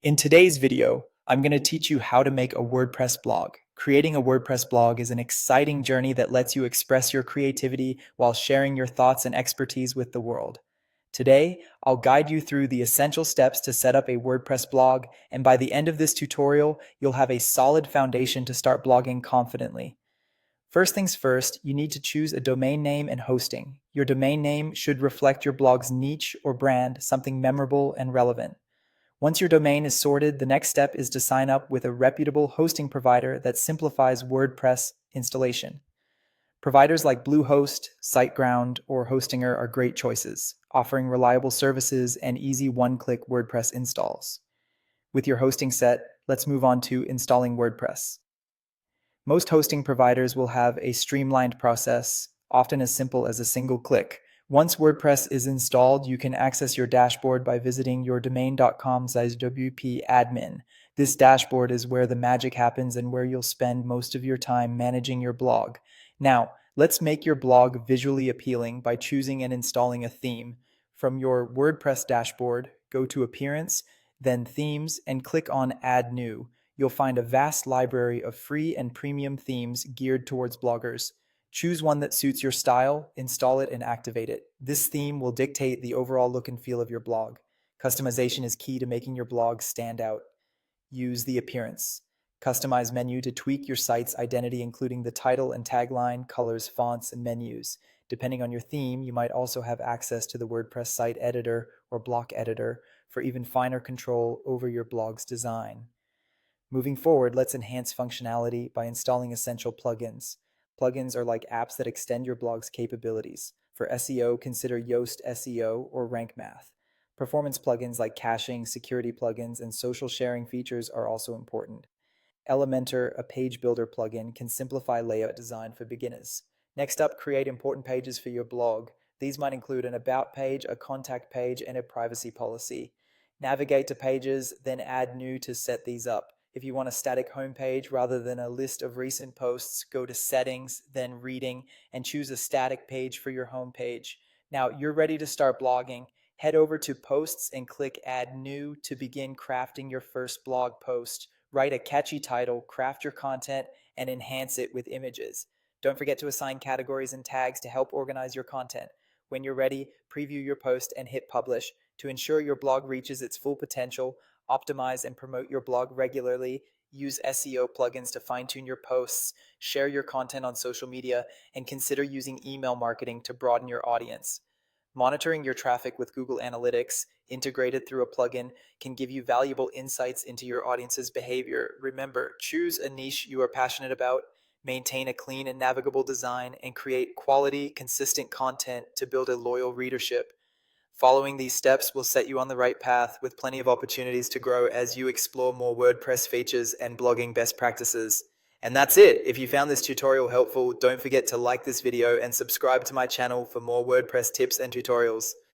In today's video, I'm going to teach you how to make a WordPress blog. Creating a WordPress blog is an exciting journey that lets you express your creativity while sharing your thoughts and expertise with the world. Today, I'll guide you through the essential steps to set up a WordPress blog, and by the end of this tutorial, you'll have a solid foundation to start blogging confidently. First things first, you need to choose a domain name and hosting. Your domain name should reflect your blog's niche or brand, something memorable and relevant. Once your domain is sorted, the next step is to sign up with a reputable hosting provider that simplifies WordPress installation. Providers like Bluehost, SiteGround, or Hostinger are great choices, offering reliable services and easy one-click WordPress installs. With your hosting set, let's move on to installing WordPress. Most hosting providers will have a streamlined process, often as simple as a single click. Once WordPress is installed, you can access your dashboard by visiting yourdomain.com/wp admin. This dashboard is where the magic happens and where you'll spend most of your time managing your blog. Now, let's make your blog visually appealing by choosing and installing a theme. From your WordPress dashboard, go to Appearance, then Themes, and click on Add New. You'll find a vast library of free and premium themes geared towards bloggers. Choose one that suits your style, install it, and activate it. This theme will dictate the overall look and feel of your blog. Customization is key to making your blog stand out. Use the appearance. Customize menu to tweak your site's identity, including the title and tagline, colors, fonts, and menus. Depending on your theme, you might also have access to the WordPress site editor or block editor for even finer control over your blog's design. Moving forward, let's enhance functionality by installing essential plugins. Plugins are like apps that extend your blog's capabilities. For SEO, consider Yoast SEO or Rank Math. Performance plugins like caching, security plugins, and social sharing features are also important. Elementor, a page builder plugin, can simplify layout design for beginners. Next up, create important pages for your blog. These might include an about page, a contact page, and a privacy policy. Navigate to pages, then add new to set these up. If you want a static homepage rather than a list of recent posts, go to Settings, then Reading, and choose a static page for your homepage. Now you're ready to start blogging. Head over to Posts and click Add New to begin crafting your first blog post. Write a catchy title, craft your content, and enhance it with images. Don't forget to assign categories and tags to help organize your content. When you're ready, preview your post and hit publish. To ensure your blog reaches its full potential, optimize and promote your blog regularly, use SEO plugins to fine-tune your posts, share your content on social media, and consider using email marketing to broaden your audience. Monitoring your traffic with Google Analytics, integrated through a plugin, can give you valuable insights into your audience's behavior. Remember, choose a niche you are passionate about, maintain a clean and navigable design, and create quality, consistent content to build a loyal readership. Following these steps will set you on the right path with plenty of opportunities to grow as you explore more WordPress features and blogging best practices. And that's it. If you found this tutorial helpful, don't forget to like this video and subscribe to my channel for more WordPress tips and tutorials.